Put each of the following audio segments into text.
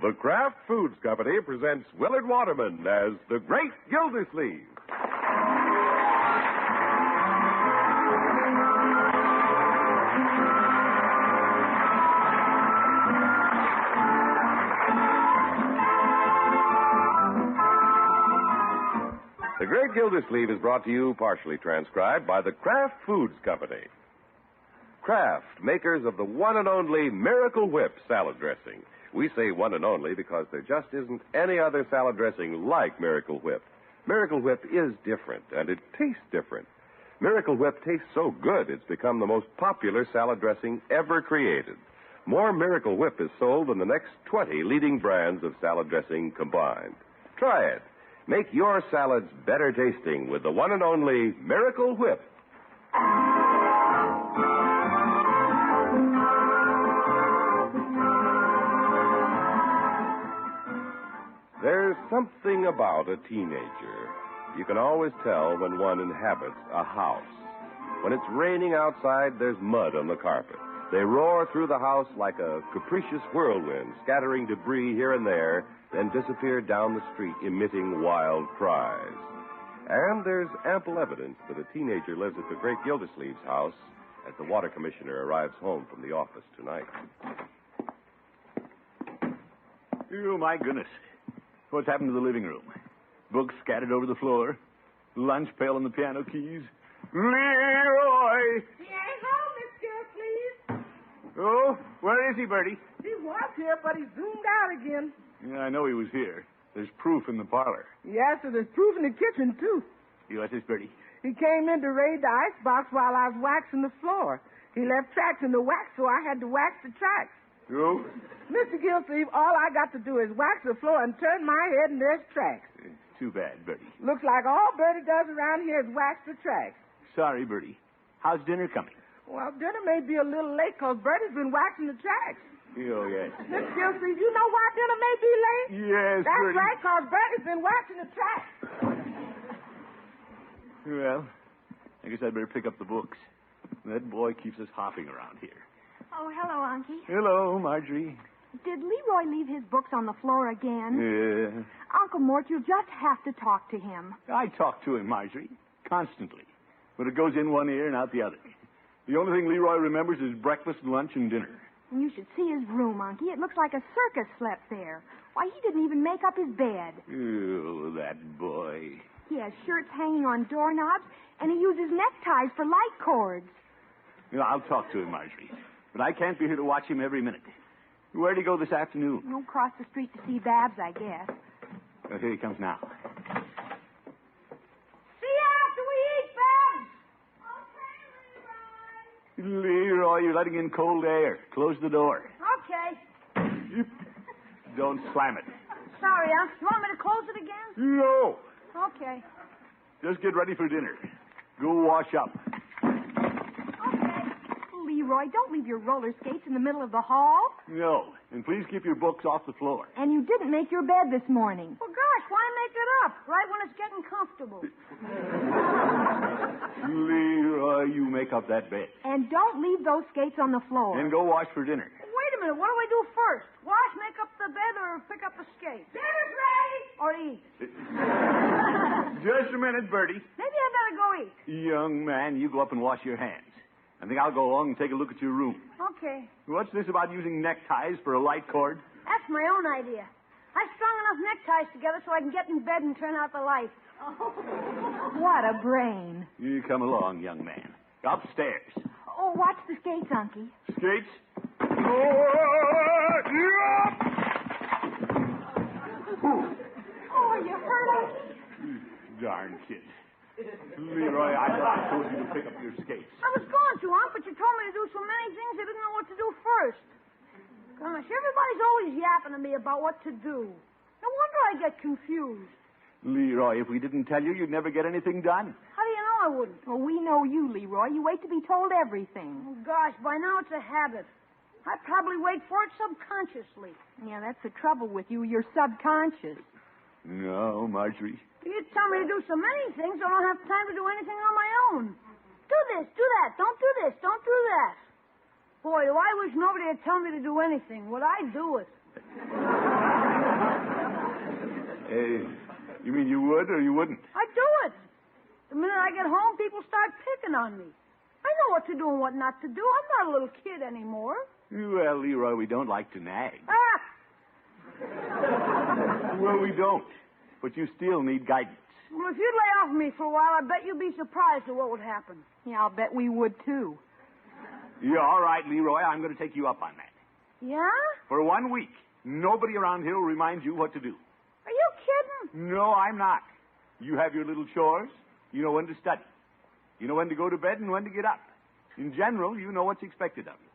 The Kraft Foods Company presents Willard Waterman as the Great Gildersleeve. The Great Gildersleeve is brought to you, partially transcribed, by the Kraft Foods Company. Kraft, makers of the one and only Miracle Whip salad dressing. We say one and only because there just isn't any other salad dressing like Miracle Whip. Miracle Whip is different, and it tastes different. Miracle Whip tastes so good, it's become the most popular salad dressing ever created. More Miracle Whip is sold than the next 20 leading brands of salad dressing combined. Try it. Make your salads better tasting with the one and only Miracle Whip. There's something about a teenager. You can always tell when one inhabits a house. When it's raining outside, there's mud on the carpet. They roar through the house like a capricious whirlwind, scattering debris here and there, then disappear down the street, emitting wild cries. And there's ample evidence that a teenager lives at the Great Gildersleeve's house as the water commissioner arrives home from the office tonight. Oh, my goodness. What's happened to the living room? Books scattered over the floor. Lunch pail on the piano keys. Leroy! Yes, home, Miss Gildersleeve. Oh, where is he, Bertie? He was here, but he zoomed out again. Yeah, I know he was here. There's proof in the parlor. Yes, and there's proof in the kitchen, too. You watch this, Bertie? He came in to raid the icebox while I was waxing the floor. He left tracks in the wax, so I had to wax the tracks. Oh? Mr. Gildersleeve, all I got to do is wax the floor and turn my head, and there's tracks. Too bad, Bertie. Looks like all Bertie does around here is wax the tracks. Sorry, Bertie. How's dinner coming? Well, dinner may be a little late because Bertie's been waxing the tracks. Oh, yes. Mr. Gildersleeve, you know why dinner may be late? Yes, That's Bertie. right, because Bertie's been waxing the tracks. Well, I guess I'd better pick up the books. That boy keeps us hopping around here. Oh, hello, Unky. Hello, Marjorie. Did Leroy leave his books on the floor again? Yeah. Uncle Mort, you'll just have to talk to him. I talk to him, Marjorie, constantly. But it goes in one ear and out the other. The only thing Leroy remembers is breakfast, lunch, and dinner. And you should see his room, Unky. It looks like a circus slept there. Why, he didn't even make up his bed. Oh, that boy. He has shirts hanging on doorknobs, and he uses neckties for light cords. I'll talk to him, Marjorie. But I can't be here to watch him every minute. Where'd he go this afternoon? Don't cross the street to see Babs, I guess. Here he comes now. See you after we eat, Babs. Okay, Leroy, you're letting in cold air. Close the door. Okay. Don't slam it. Sorry, Unc. You want me to close it again? No. Okay. Just get ready for dinner. Go wash up. Leroy, don't leave your roller skates in the middle of the hall. No. And please keep your books off the floor. And you didn't make your bed this morning. Well, gosh, why make it up? Right when it's getting comfortable. Leroy, you make up that bed. And don't leave those skates on the floor. And go wash for dinner. Wait a minute. What do we do first? Wash, make up the bed, or pick up the skates? Dinner's ready. Or eat. Just a minute, Bertie. Maybe I better go eat. Young man, you go up and wash your hands. I think I'll go along and take a look at your room. Okay. What's this about using neckties for a light cord? That's my own idea. I strung enough neckties together so I can get in bed and turn out the light. What a brain. You come along, young man. Upstairs. Oh, watch the skates, Unky. Skates? Oh, you hurt us. Darn kid. Leroy, I thought I told you to pick up your skates. I was going to, Unc, but you told me to do so many things I didn't know what to do first. Gosh, everybody's always yapping to me about what to do. No wonder I get confused. Leroy, if we didn't tell you, you'd never get anything done. How do you know I wouldn't? Well, we know you, Leroy. You wait to be told everything. Oh, gosh, by now it's a habit. I probably wait for it subconsciously. Yeah, that's the trouble with you. You're subconscious. No, Marjorie. You tell me to do so many things, I don't have time to do anything on my own. Do this, do that, don't do this, don't do that. Boy, do I wish nobody would tell me to do anything. Would I do it? You mean you would or you wouldn't? I do it. The minute I get home, people start picking on me. I know what to do and what not to do. I'm not a little kid anymore. Well, Leroy, we don't like to nag. Ah! Well, we don't. But you still need guidance. Well, if you'd lay off me for a while, I bet you'd be surprised at what would happen. Yeah, I'll bet we would, too. Yeah, all right, Leroy, I'm going to take you up on that. Yeah? For 1 week, nobody around here will remind you what to do. Are you kidding? No, I'm not. You have your little chores. You know when to study. You know when to go to bed and when to get up. In general, you know what's expected of you.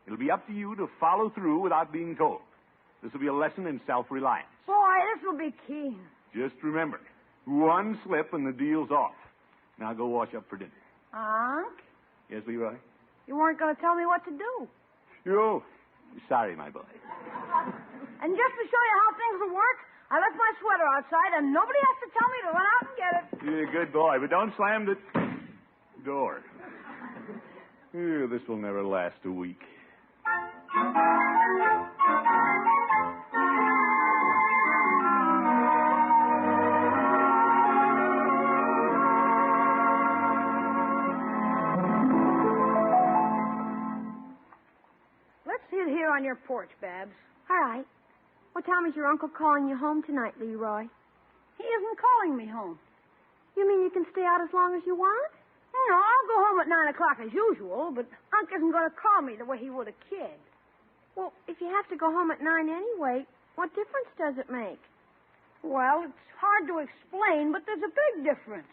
It'll be up to you to follow through without being told. This will be a lesson in self-reliance. Boy, this will be keen. Just remember, one slip and the deal's off. Now go wash up for dinner. Unc? Yes, Leroy? You weren't going to tell me what to do. Oh, sorry, my boy. And just to show you how things will work, I left my sweater outside, and nobody has to tell me to run out and get it. You're a good boy, but don't slam the door. This will never last a week. Let's sit here on your porch, Babs. All right. What time is your uncle calling you home tonight, Leroy? He isn't calling me home. You mean you can stay out as long as you want? No, I'll go home at 9 o'clock as usual, but Unc isn't going to call me the way he would a kid. Well, if you have to go home at 9 anyway, what difference does it make? Well, it's hard to explain, but there's a big difference.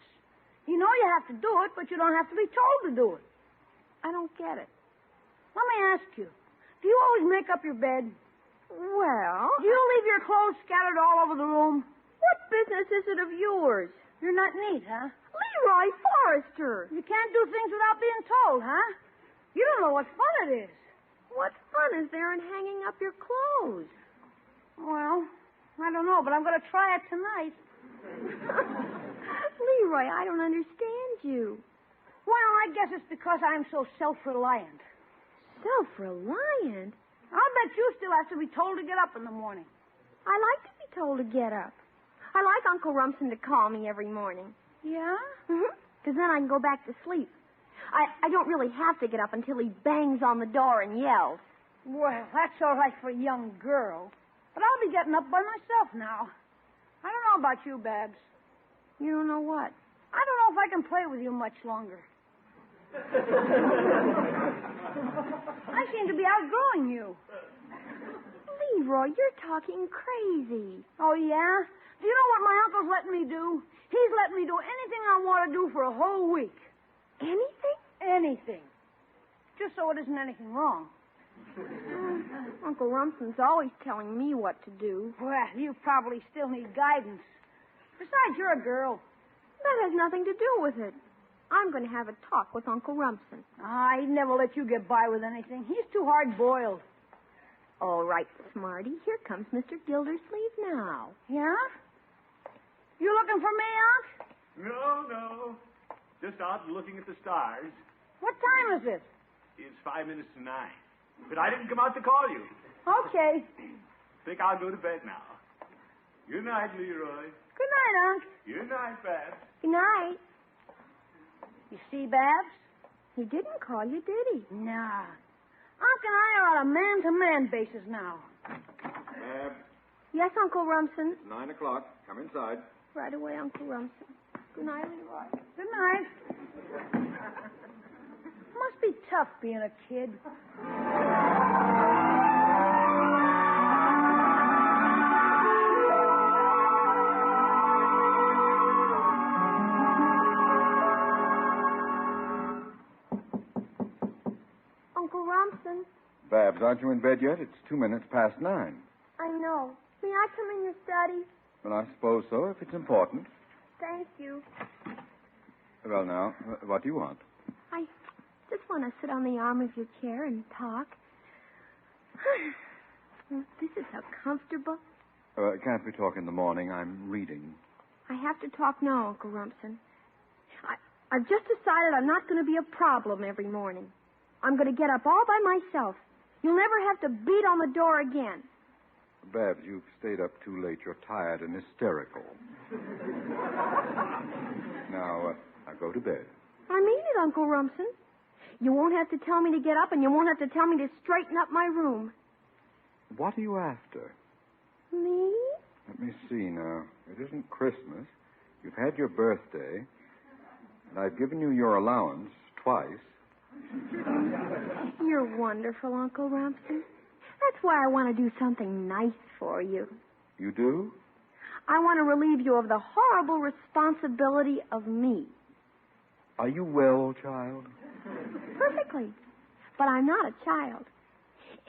You know you have to do it, but you don't have to be told to do it. I don't get it. Let me ask you, do you always make up your bed? Well, Do you leave your clothes scattered all over the room? what business is it of yours? You're not neat, huh? Leroy Forrester! You can't do things without being told, huh? You don't know what fun it is. What fun is there in hanging up your clothes? Well, I don't know, but I'm going to try it tonight. Leroy, I don't understand you. Well, I guess it's because I'm so self-reliant. Self-reliant? I'll bet you still have to be told to get up in the morning. I like to be told to get up. I like Uncle Rumson to call me every morning. Yeah? Because then I can go back to sleep. I don't really have to get up until he bangs on the door and yells. Well, that's all right for a young girl. But I'll be getting up by myself now. I don't know about you, Babs. You don't know what? I don't know if I can play with you much longer. I seem to be outgrowing you. Leroy, you're talking crazy. Oh, yeah? Do you know what my uncle's letting me do? He's letting me do anything I want to do for a whole week. Anything? Anything. Just so it isn't anything wrong. Uncle Rumson's always telling me what to do. Well, you probably still need guidance. Besides, you're a girl. That has nothing to do with it. I'm going to have a talk with Uncle Rumson. He'd never let you get by with anything. He's too hard-boiled. All right, Smarty. Here comes Mr. Gildersleeve now. Yeah? You looking for me, Unc? No. Just out looking at the stars. What time is it? It's 5 minutes to 9. But I didn't come out to call you. Okay. Think I'll go to bed now. Good night, Leroy. Good night, Unc. Good night, Babs. Good night. You see, Babs? He didn't call you, did he? Nah. Unc and I are on a man-to-man basis now. Babs, Yes, Uncle Rumson. 9 o'clock. Come inside. Right away, Uncle Rumson. Good night, Leroy. Good night. Must be tough being a kid. Uncle Rumson, Babs, aren't you in bed yet? It's 2 minutes past 9. I know. May I come in your study? Well, I suppose so, if it's important. Thank you. Well, now, what do you want? I just want to sit on the arm of your chair and talk. This is so comfortable. Can't we talk in the morning? I'm reading. I have to talk now, Uncle Rumson. I've just decided I'm not going to be a problem every morning. I'm going to get up all by myself. You'll never have to beat on the door again. Babs, you've stayed up too late. You're tired and hysterical. Now go to bed. I mean it, Uncle Rumson. You won't have to tell me to get up, and you won't have to tell me to straighten up my room. What are you after? Me? Let me see now. It isn't Christmas. You've had your birthday, and I've given you your allowance twice. You're wonderful, Uncle Rumson. That's why I want to do something nice for you. You do? I want to relieve you of the horrible responsibility of me. Are you well, child? Perfectly. But I'm not a child.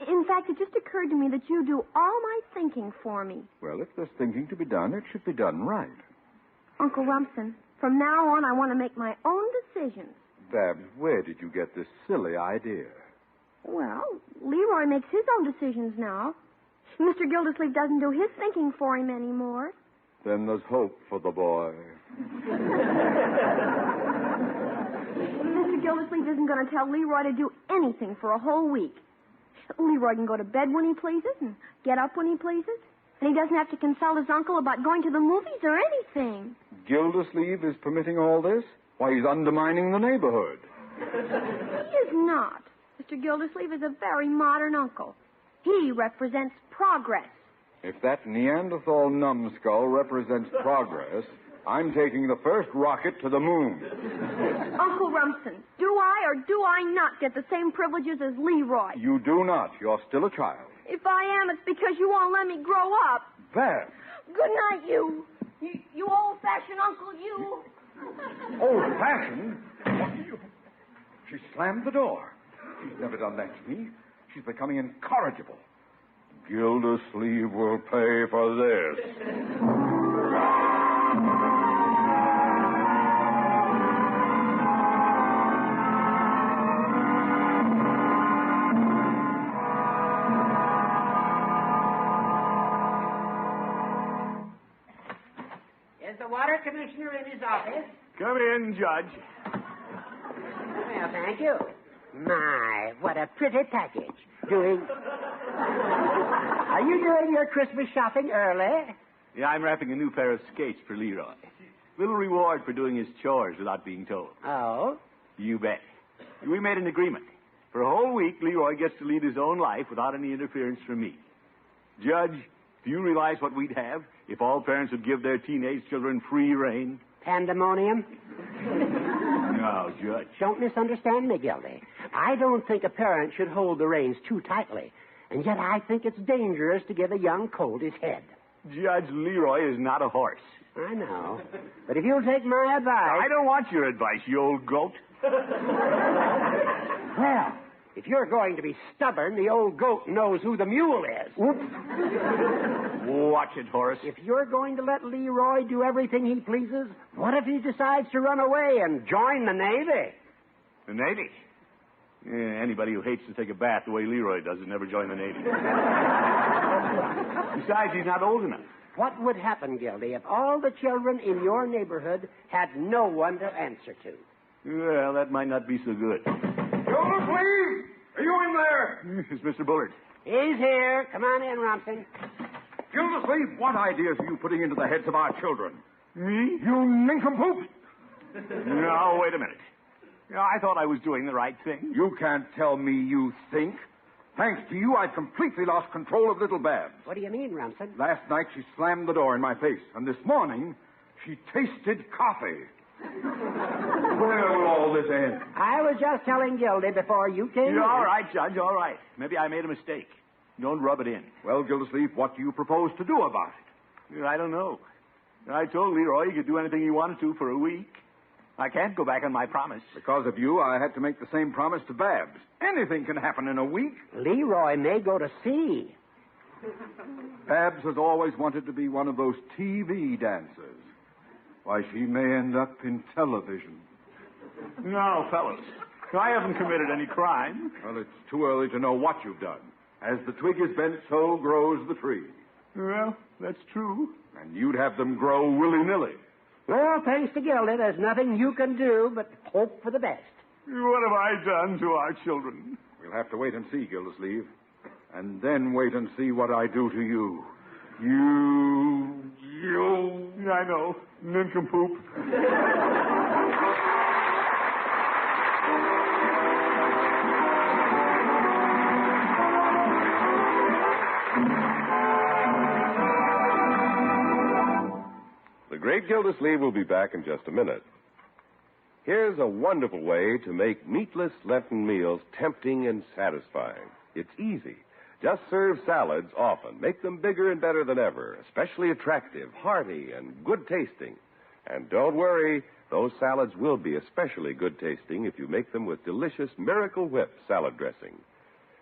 In fact, it just occurred to me that you do all my thinking for me. Well, if there's thinking to be done, it should be done right. Uncle Rumson, from now on, I want to make my own decisions. Babs, where did you get this silly idea? Well, Leroy makes his own decisions now. Mr. Gildersleeve doesn't do his thinking for him anymore. Then there's hope for the boy. Mr. Gildersleeve isn't going to tell Leroy to do anything for a whole week. Leroy can go to bed when he pleases and get up when he pleases. And he doesn't have to consult his uncle about going to the movies or anything. Gildersleeve is permitting all this? Why, he's undermining the neighborhood. He is not. Mr. Gildersleeve is a very modern uncle. He represents progress. If that Neanderthal numbskull represents progress, I'm taking the first rocket to the moon. Uncle Rumson, do I or do I not get the same privileges as Leroy? You do not. You're still a child. If I am, it's because you won't let me grow up. Babs. Good night, you. You old-fashioned uncle, you. Old-fashioned? What do you... She slammed the door. She's never done that to me. She's becoming incorrigible. Gildersleeve will pay for this. Is the water commissioner in his office? Come in, Judge. Well, thank you. My, what a pretty package. Are you doing your Christmas shopping early? Yeah, I'm wrapping a new pair of skates for Leroy. Little reward for doing his chores without being told. Oh? You bet. We made an agreement. For a whole week, Leroy gets to lead his own life without any interference from me. Judge, do you realize what we'd have if all parents would give their teenage children free rein? Pandemonium? No, Judge. Don't misunderstand me, Gildy. I don't think a parent should hold the reins too tightly. And yet I think it's dangerous to give a young colt his head. Judge, Leroy is not a horse. I know. But if you'll take my advice... I don't want your advice, you old goat. Well, if you're going to be stubborn, the old goat knows who the mule is. Watch it, Horace. If you're going to let Leroy do everything he pleases, what if he decides to run away and join the Navy? The Navy? Yeah, anybody who hates to take a bath the way Leroy does would never join the Navy. Besides, he's not old enough. What would happen, Gildy, if all the children in your neighborhood had no one to answer to? Well, that might not be so good. Gildersleeve! Are you in there? It's Mr. Bullard. He's here. Come on in, Rumson. Gildersleeve, what ideas are you putting into the heads of our children? Me? You nincompoop! No, wait a minute. I thought I was doing the right thing. You can't tell me you think. Thanks to you, I've completely lost control of little Babs. What do you mean, Rumson? Last night, she slammed the door in my face. And this morning, she tasted coffee. Where will all this end? I was just telling Gildy before you came in. All right, Judge, all right. Maybe I made a mistake. Don't rub it in. Well, Gildersleeve, what do you propose to do about it? I don't know. I told Leroy he could do anything he wanted to for a week. I can't go back on my promise. Because of you, I had to make the same promise to Babs. Anything can happen in a week. Leroy may go to sea. Babs has always wanted to be one of those TV dancers. Why, she may end up in television. No, fellows. I haven't committed any crime. Well, it's too early to know what you've done. As the twig is bent, so grows the tree. Well, that's true. And you'd have them grow willy-nilly. Well, thanks to Gildy, there's nothing you can do but hope for the best. What have I done to our children? We'll have to wait and see, Gildersleeve. And then wait and see what I do to you. You. I know. Nincompoop. The Great Gildersleeve will be back in just a minute. Here's a wonderful way to make meatless Lenten meals tempting and satisfying. It's easy. Just serve salads often. Make them bigger and better than ever, especially attractive, hearty, and good tasting. And don't worry, those salads will be especially good tasting if you make them with delicious Miracle Whip salad dressing.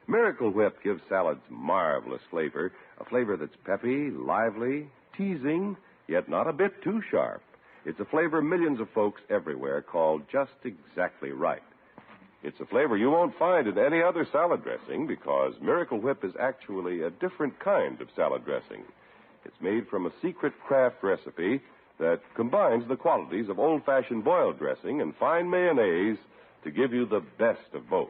Miracle Whip gives salads marvelous flavor, a flavor that's peppy, lively, teasing, yet not a bit too sharp. It's a flavor millions of folks everywhere call just exactly right. It's a flavor you won't find in any other salad dressing because Miracle Whip is actually a different kind of salad dressing. It's made from a secret Kraft recipe that combines the qualities of old-fashioned boiled dressing and fine mayonnaise to give you the best of both.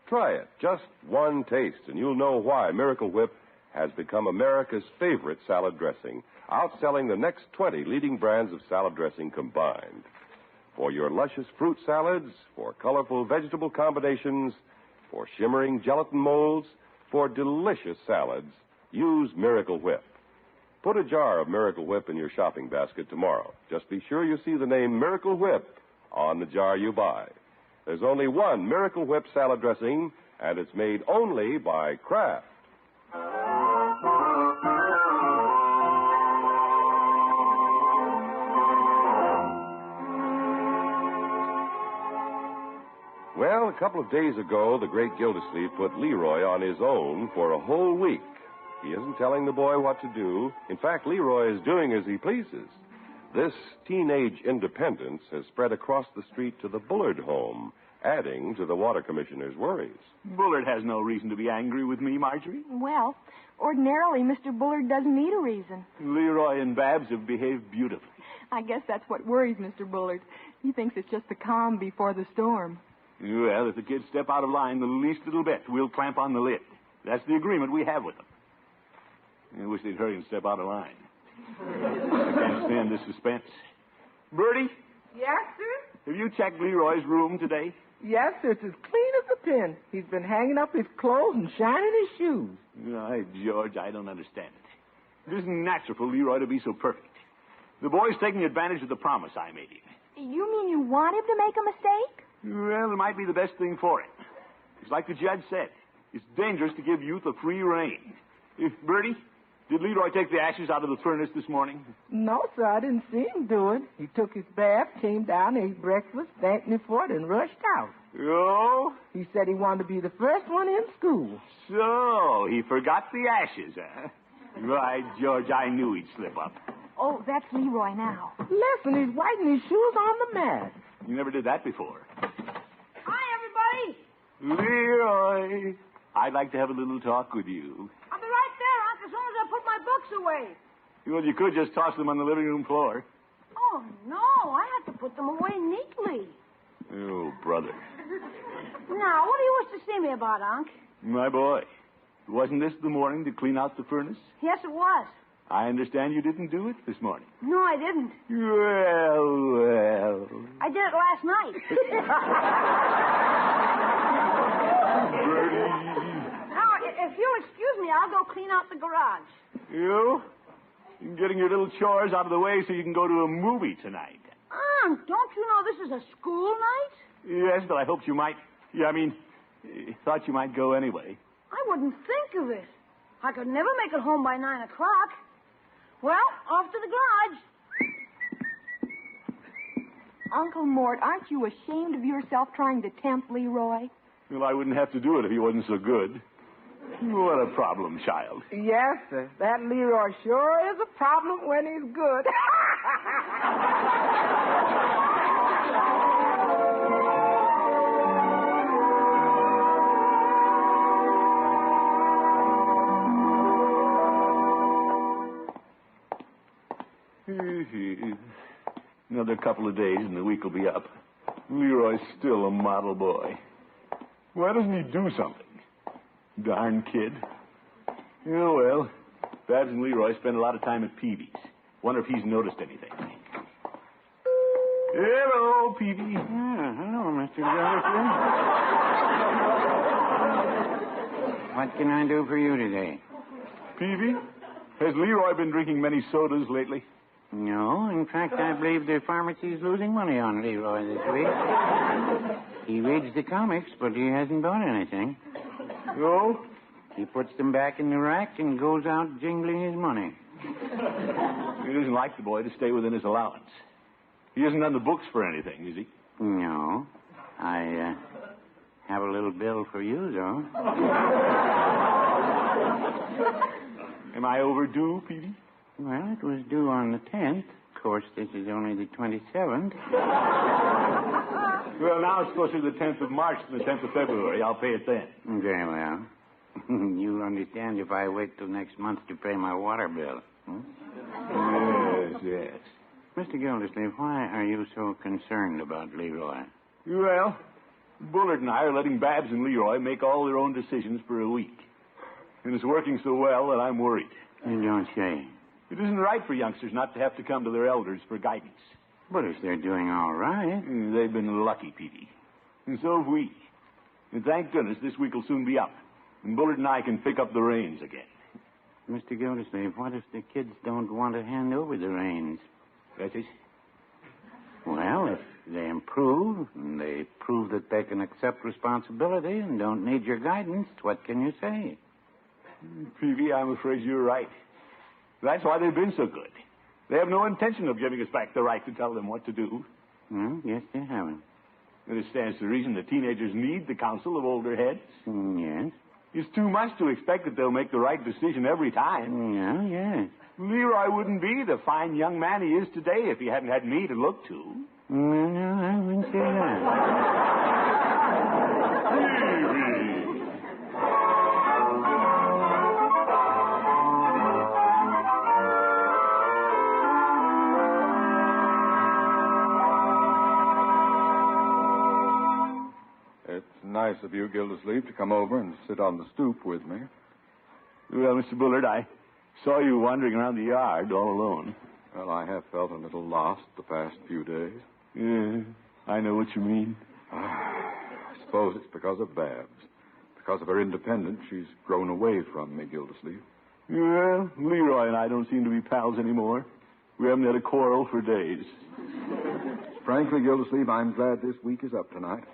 Try it, just one taste, and you'll know why Miracle Whip has become America's favorite salad dressing, outselling the next 20 leading brands of salad dressing combined. For your luscious fruit salads, for colorful vegetable combinations, for shimmering gelatin molds, for delicious salads, use Miracle Whip. Put a jar of Miracle Whip in your shopping basket tomorrow. Just be sure you see the name Miracle Whip on the jar you buy. There's only one Miracle Whip salad dressing, and it's made only by Kraft. Well, a couple of days ago, the great Gildersleeve put Leroy on his own for a whole week. He isn't telling the boy what to do. In fact, Leroy is doing as he pleases. This teenage independence has spread across the street to the Bullard home, adding to the water commissioner's worries. Bullard has no reason to be angry with me, Marjorie. Well, ordinarily, Mr. Bullard doesn't need a reason. Leroy and Babs have behaved beautifully. I guess that's what worries Mr. Bullard. He thinks it's just the calm before the storm. Well, if the kids step out of line the least little bit, we'll clamp on the lid. That's the agreement we have with them. I wish they'd hurry and step out of line. I can't stand this suspense. Bertie, Yes, sir? have you checked Leroy's room today? Yes, sir. It's as clean as a pin. He's been hanging up his clothes and shining his shoes. Why, George, I don't understand it. It isn't natural for Leroy to be so perfect. The boy's taking advantage of the promise I made him. You mean you want him to make a mistake? Well, it might be the best thing for him. It's like the judge said. It's dangerous to give youth a free rein. Bertie, did Leroy take the ashes out of the furnace this morning? No, sir, I didn't see him do it. He took his bath, came down, ate breakfast, thanked me for it, and rushed out. Oh? He said he wanted to be the first one in school. So, he forgot the ashes, huh? Right, George, I knew he'd slip up. Oh, that's Leroy now. Listen, he's wiping his shoes on the mat. You never did that before. Hi, everybody. Leroy, I'd like to have a little talk with you. I'll be right there, Unc, as soon as I put my books away. Well, you could just toss them on the living room floor. Oh, no, I had to put them away neatly. Oh, brother. Now, what do you wish to see me about, Unc? My boy, wasn't this the morning to clean out the furnace? Yes, it was. I understand you didn't do it this morning. No, I didn't. Well. I did it last night. Bertie. Now, if you'll excuse me, I'll go clean out the garage. You? You're getting your little chores out of the way so you can go to a movie tonight. Unc, don't you know this is a school night? Yes, but I hoped you might. Thought you might go anyway. I wouldn't think of it. I could never make it home by 9 o'clock. Well, off to the garage. Uncle Mort, aren't you ashamed of yourself trying to tempt Leroy? Well, I wouldn't have to do it if he wasn't so good. What a problem, child. Yes, sir. That Leroy sure is a problem when he's good. Another couple of days and the week will be up. Leroy's still a model boy. Why doesn't he do something? Darn kid. Oh, well. Babs and Leroy spend a lot of time at Peavy's. Wonder if he's noticed anything. Hello, Peavy. Hello, Mr. Gildersleeve. What can I do for you today? Peavy, has Leroy been drinking many sodas lately? No. In fact, I believe the pharmacy's losing money on Leroy this week. He reads the comics, but he hasn't bought anything. No? He puts them back in the rack and goes out jingling his money. He doesn't like the boy to stay within his allowance. He isn't on the books for anything, is he? No. I have a little bill for you, though. Am I overdue, Peavy? Well, it was due on the 10th. Of course, this is only the 27th. Well, now it's closer to the 10th of March than the 10th of February. I'll pay it then. Very well. You'll understand if I wait till next month to pay my water bill. Yes. Mr. Gildersleeve, why are you so concerned about Leroy? Well, Bullard and I are letting Babs and Leroy make all their own decisions for a week. And it's working so well that I'm worried. You don't say. It isn't right for youngsters not to have to come to their elders for guidance. But if they're doing all right... They've been lucky, Petey. And so have we. And thank goodness this week will soon be up. And Bullard and I can pick up the reins again. Mr. Gildersleeve, what if the kids don't want to hand over the reins? That's it? Well, if they improve, and they prove that they can accept responsibility and don't need your guidance, what can you say? Peavy, I'm afraid you're right. That's why they've been so good. They have no intention of giving us back the right to tell them what to do. Yes, they haven't. And it stands to reason that teenagers need the counsel of older heads. Yes. It's too much to expect that they'll make the right decision every time. Yes. Leroy wouldn't be the fine young man he is today if he hadn't had me to look to. No, I wouldn't say that. It's nice of you, Gildersleeve, to come over and sit on the stoop with me. Well, Mr. Bullard, I saw you wandering around the yard all alone. Well, I have felt a little lost the past few days. Yeah, I know what you mean. I suppose it's because of Babs. Because of her independence, she's grown away from me, Gildersleeve. Well, Leroy and I don't seem to be pals anymore. We haven't had a quarrel for days. Frankly, Gildersleeve, I'm glad this week is up tonight.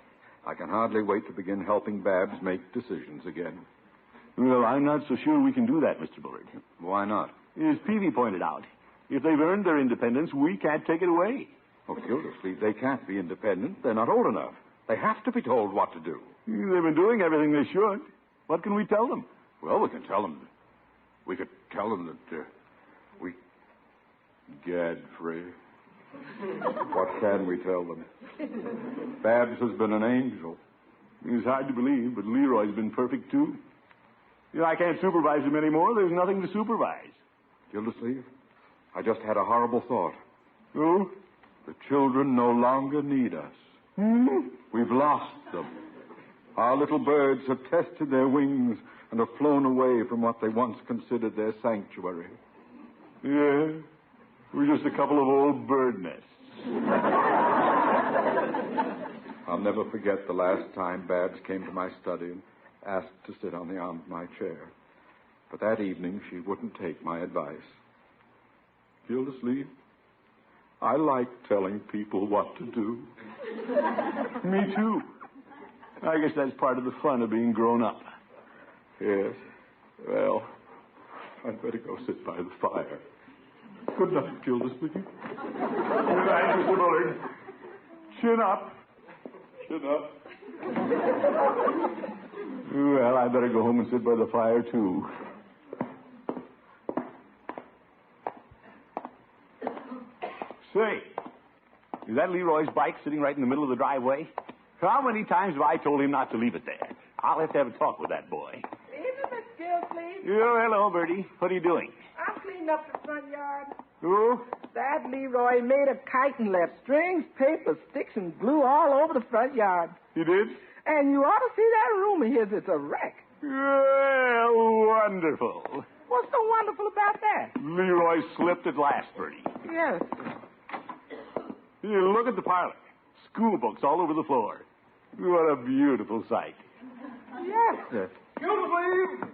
I can hardly wait to begin helping Babs make decisions again. Well, I'm not so sure we can do that, Mr. Bullard. Why not? As Peavy pointed out, if they've earned their independence, we can't take it away. Oh, Gildersleeve, they can't be independent. They're not old enough. They have to be told what to do. They've been doing everything they should. What can we tell them? Well, we can tell them. We could tell them that we... Gad, Frey. What can we tell them? Babs has been an angel. It's hard to believe, but Leroy's been perfect, too. You know, I can't supervise him anymore. There's nothing to supervise. Gildersleeve, I just had a horrible thought. Oh? The children no longer need us. We've lost them. Our little birds have tested their wings and have flown away from what they once considered their sanctuary. Yeah. We're just a couple of old bird nests. I'll never forget the last time Babs came to my study and asked to sit on the arm of my chair. But that evening, she wouldn't take my advice. Gildersleeve, I like telling people what to do. Me too. I guess that's part of the fun of being grown up. Yes. Well, I'd better go sit by the fire. Good night, Gildersleeve. Good night, Mr. Bullard. Chin up. Chin up. Well, I better go home and sit by the fire, too. Say, is that Leroy's bike sitting right in the middle of the driveway? How many times have I told him not to leave it there? I'll have to have a talk with that boy. Evening, Miss Gildersleeve. Oh, hello, Bertie. What are you doing? I'm cleaning up the front yard. Who? That Leroy made a kite and left strings, paper, sticks, and glue all over the front yard. You did? And you ought to see that room of his. It's a wreck. Well, wonderful. What's so wonderful about that? Leroy slipped at last, Bertie. Yes. Here, look at the parlor. School books all over the floor. What a beautiful sight. Yes, sir. Gildersleeve!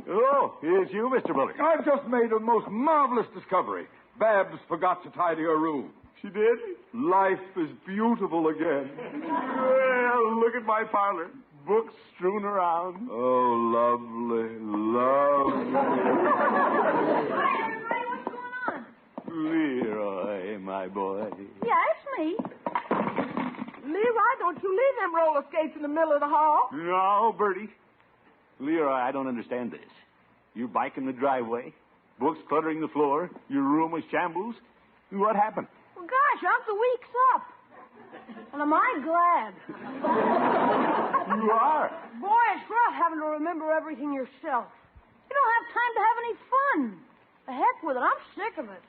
Oh, here's you, Mr. Bullard. I've just made a most marvelous discovery. Babs forgot to tidy her room. She did? Life is beautiful again. Well, look at my parlor. Books strewn around. Oh, lovely, lovely. Hi, everybody. What's going on? Leroy, my boy. Yeah, it's me. Leroy, don't you leave them roller skates in the middle of the hall. No, Bertie. Leroy, I don't understand this. Your bike in the driveway, books cluttering the floor, your room was shambles. What happened? Well, gosh, Uncle Week's up. And am I glad? You are. Boy, it's rough having to remember everything yourself. You don't have time to have any fun. The heck with it. I'm sick of it.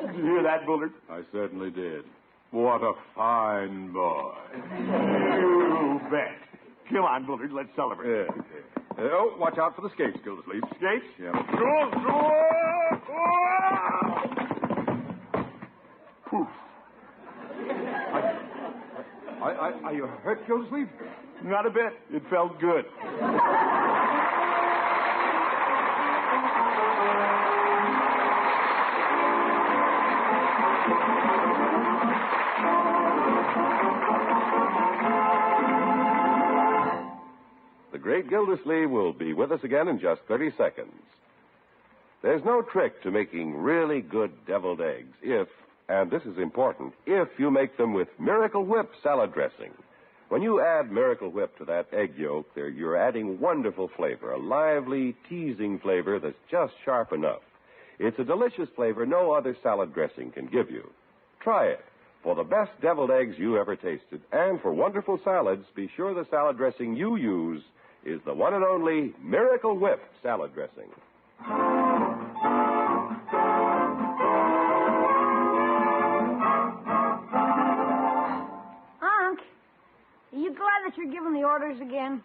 Did you hear that, Bullard? I certainly did. What a fine boy. You bet. Come on, Bullard, let's celebrate. Oh, watch out for the skates, Gildersleeve. Skates? Yeah. Poof. Are you hurt, Gildersleeve? Not a bit. It felt good. The great Gildersleeve will be with us again in just 30 seconds. There's no trick to making really good deviled eggs if, and this is important, if you make them with Miracle Whip salad dressing. When you add Miracle Whip to that egg yolk, you're adding wonderful flavor, a lively, teasing flavor that's just sharp enough. It's a delicious flavor no other salad dressing can give you. Try it. For the best deviled eggs you ever tasted, and for wonderful salads, be sure the salad dressing you use is the one and only Miracle Whip salad dressing. Unc, are you glad that you're giving the orders again?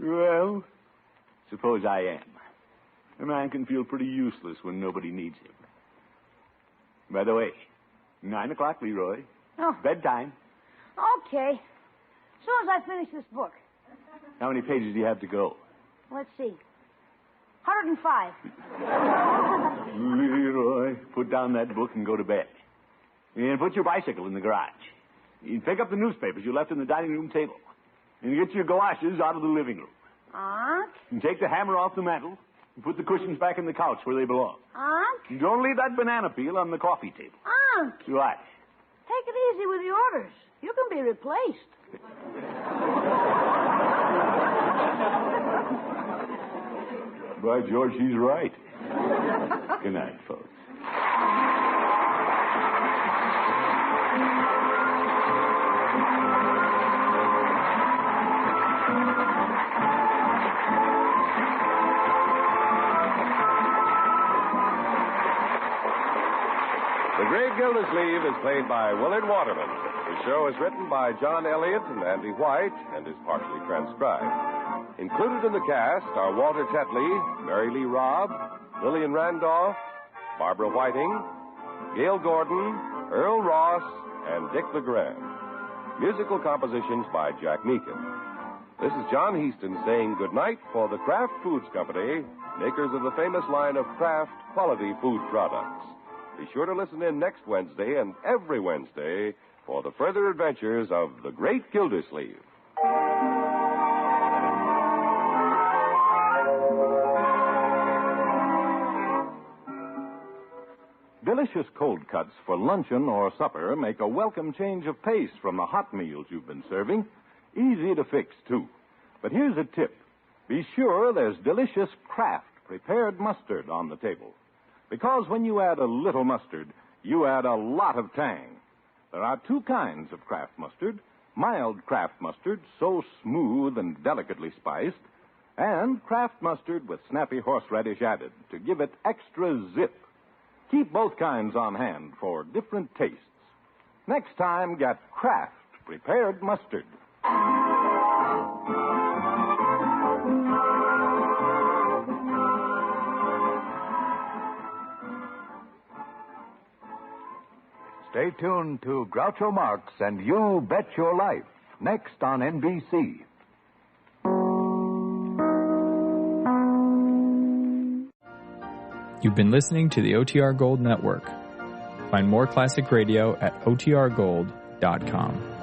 Well, suppose I am. A man can feel pretty useless when nobody needs him. By the way, 9 o'clock, Leroy. Oh. Bedtime. Okay. As soon as I finish this book. How many pages do you have to go? Let's see. 105. Leroy, put down that book and go to bed. And put your bicycle in the garage. You pick up the newspapers you left on the dining room table. And get your galoshes out of the living room. Unc? And take the hammer off the mantel and put the cushions back in the couch where they belong. Unc? And don't leave that banana peel on the coffee table. Unc? What? Take it easy with the orders. You can be replaced. By George, he's right. Good night, folks. The Great Gildersleeve is played by Willard Waterman. The show is written by John Elliott and Andy White and is partially transcribed. Included in the cast are Walter Tetley, Mary Lee Robb, Lillian Randolph, Barbara Whiting, Gail Gordon, Earl Ross, and Dick LeGrand. Musical compositions by Jack Meakin. This is John Heaston saying goodnight for the Kraft Foods Company, makers of the famous line of Kraft quality food products. Be sure to listen in next Wednesday and every Wednesday for the further adventures of the Great Gildersleeve. Delicious cold cuts for luncheon or supper make a welcome change of pace from the hot meals you've been serving. Easy to fix, too. But here's a tip. Be sure there's delicious Kraft prepared mustard on the table. Because when you add a little mustard, you add a lot of tang. There are two kinds of Kraft mustard. Mild Kraft mustard, so smooth and delicately spiced, and Kraft mustard with snappy horseradish added to give it extra zip. Keep both kinds on hand for different tastes. Next time, get Kraft prepared mustard. Stay tuned to Groucho Marx and You Bet Your Life, next on NBC. You've been listening to the OTR Gold Network. Find more classic radio at otrgold.com.